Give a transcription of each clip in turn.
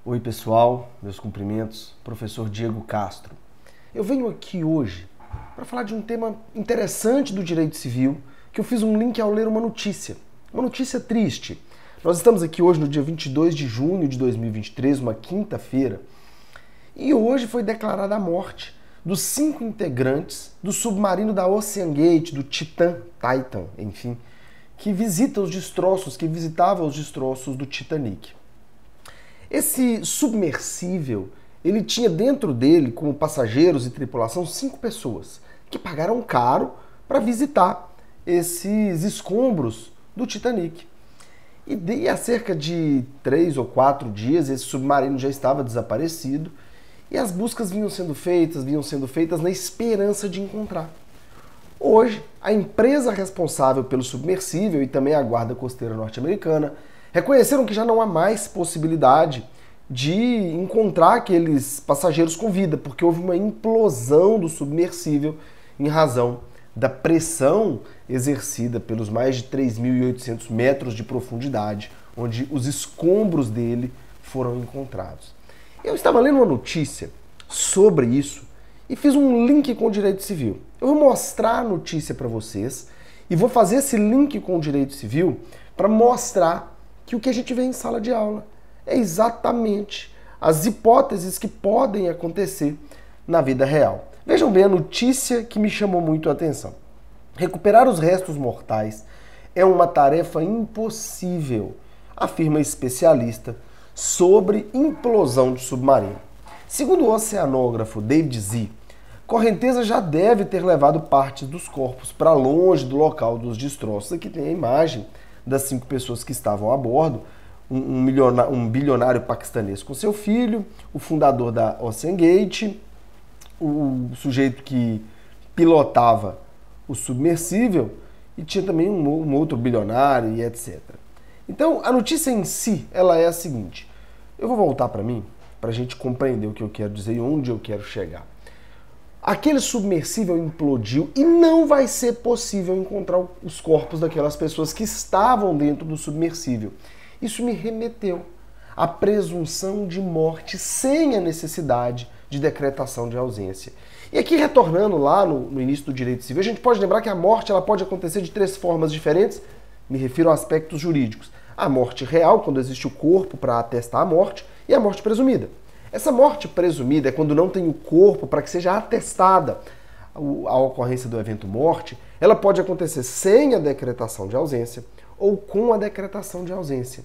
Oi pessoal, meus cumprimentos, professor Diego Castro. Eu venho aqui hoje para falar de um tema interessante do direito civil, que eu fiz um link ao ler uma notícia triste. Nós estamos aqui hoje no dia 22 de junho de 2023, uma quinta-feira, e hoje foi declarada a morte dos 5 integrantes do submarino da OceanGate, do Titan, enfim, que visitava os destroços do Titanic. Esse submersível, ele tinha dentro dele, como passageiros e tripulação, 5 pessoas que pagaram caro para visitar esses escombros do Titanic. E há cerca de 3 ou 4 dias esse submarino já estava desaparecido e as buscas vinham sendo feitas na esperança de encontrar. Hoje, a empresa responsável pelo submersível e também a Guarda Costeira norte-americana reconheceram que já não há mais possibilidade de encontrar aqueles passageiros com vida, porque houve uma implosão do submersível em razão da pressão exercida pelos mais de 3.800 metros de profundidade, onde os escombros dele foram encontrados. Eu estava lendo uma notícia sobre isso e fiz um link com o direito civil. Eu vou mostrar a notícia para vocês e vou fazer esse link com o direito civil para mostrar que o que a gente vê em sala de aula é exatamente as hipóteses que podem acontecer na vida real. Vejam bem a notícia que me chamou muito a atenção. Recuperar os restos mortais é uma tarefa impossível, afirma especialista sobre implosão de submarino. Segundo o oceanógrafo David Z., correnteza já deve ter levado parte dos corpos para longe do local dos destroços. Aqui tem a imagem das 5 pessoas que estavam a bordo, um bilionário paquistanês com seu filho, o fundador da OceanGate, o sujeito que pilotava o submersível e tinha também um outro bilionário e etc. Então, a notícia em si, ela é a seguinte. Eu vou voltar para mim, para a gente compreender o que eu quero dizer e onde eu quero chegar. Aquele submersível implodiu e não vai ser possível encontrar os corpos daquelas pessoas que estavam dentro do submersível. Isso me remeteu à presunção de morte sem a necessidade de decretação de ausência. E aqui, retornando lá no início do direito civil, a gente pode lembrar que a morte ela pode acontecer de 3 formas diferentes, me refiro a aspectos jurídicos. A morte real, quando existe o corpo para atestar a morte, e a morte presumida. Essa morte presumida é quando não tem o corpo para que seja atestada a ocorrência do evento morte. Ela pode acontecer sem a decretação de ausência ou com a decretação de ausência.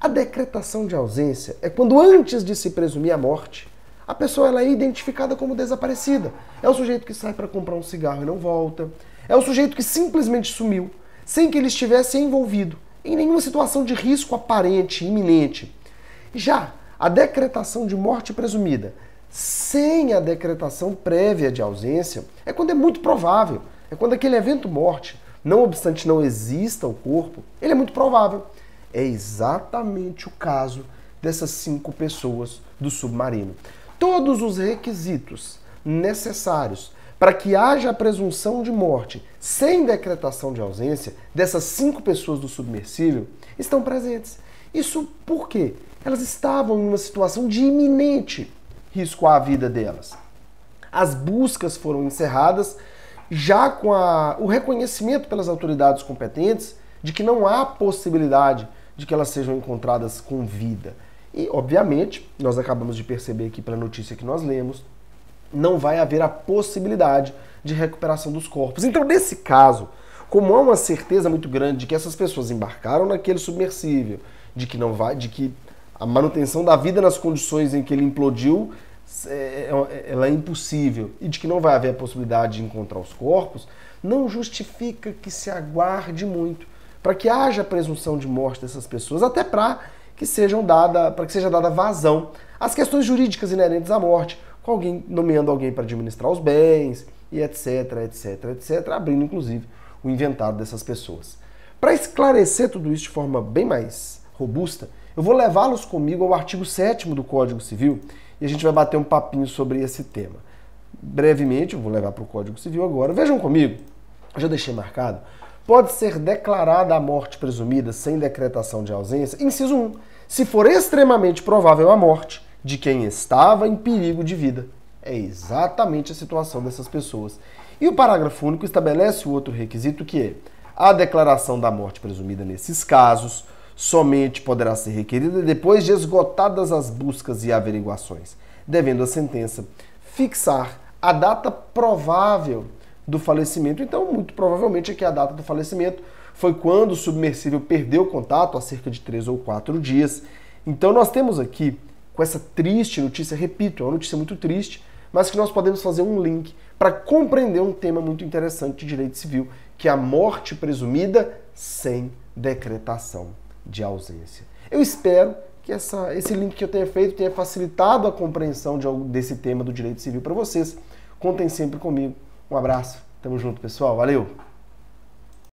A decretação de ausência é quando, antes de se presumir a morte, a pessoa ela é identificada como desaparecida. É o sujeito que sai para comprar um cigarro e não volta. É o sujeito que simplesmente sumiu, sem que ele estivesse envolvido em nenhuma situação de risco aparente, iminente. Já a decretação de morte presumida, sem a decretação prévia de ausência, é quando é muito provável. É quando aquele evento morte, não obstante não exista o corpo, ele é muito provável. É exatamente o caso dessas 5 pessoas do submarino. Todos os requisitos necessários para que haja a presunção de morte sem decretação de ausência dessas 5 pessoas do submersível estão presentes. Isso por quê? Elas estavam em uma situação de iminente risco à vida delas. As buscas foram encerradas já com o reconhecimento pelas autoridades competentes de que não há possibilidade de que elas sejam encontradas com vida. E, obviamente, nós acabamos de perceber aqui pela notícia que nós lemos, não vai haver a possibilidade de recuperação dos corpos. Então, nesse caso, como há uma certeza muito grande de que essas pessoas embarcaram naquele submersível, de que a manutenção da vida nas condições em que ele implodiu, ela é impossível, e de que não vai haver a possibilidade de encontrar os corpos, não justifica que se aguarde muito para que haja a presunção de morte dessas pessoas, até para que seja dada vazão às questões jurídicas inerentes à morte, com alguém nomeando alguém para administrar os bens, e etc, abrindo inclusive o inventário dessas pessoas. Para esclarecer tudo isso de forma bem mais robusta, eu vou levá-los comigo ao artigo 7º do Código Civil e a gente vai bater um papinho sobre esse tema. Brevemente, eu vou levar para o Código Civil agora. Vejam comigo, eu já deixei marcado. Pode ser declarada a morte presumida sem decretação de ausência, inciso 1, se for extremamente provável a morte de quem estava em perigo de vida. É exatamente a situação dessas pessoas. E o parágrafo único estabelece o outro requisito, que é: a declaração da morte presumida nesses casos somente poderá ser requerida depois de esgotadas as buscas e averiguações, devendo a sentença fixar a data provável do falecimento. Então, muito provavelmente aqui a data do falecimento foi quando o submersível perdeu o contato, há cerca de 3 ou 4 dias. Então nós temos aqui, com essa triste notícia, repito, é uma notícia muito triste, mas que nós podemos fazer um link para compreender um tema muito interessante de direito civil, que é a morte presumida sem decretação de ausência. Eu espero que esse link que eu tenha feito tenha facilitado a compreensão desse tema do direito civil para vocês. Contem sempre comigo. Um abraço, tamo junto, pessoal. Valeu!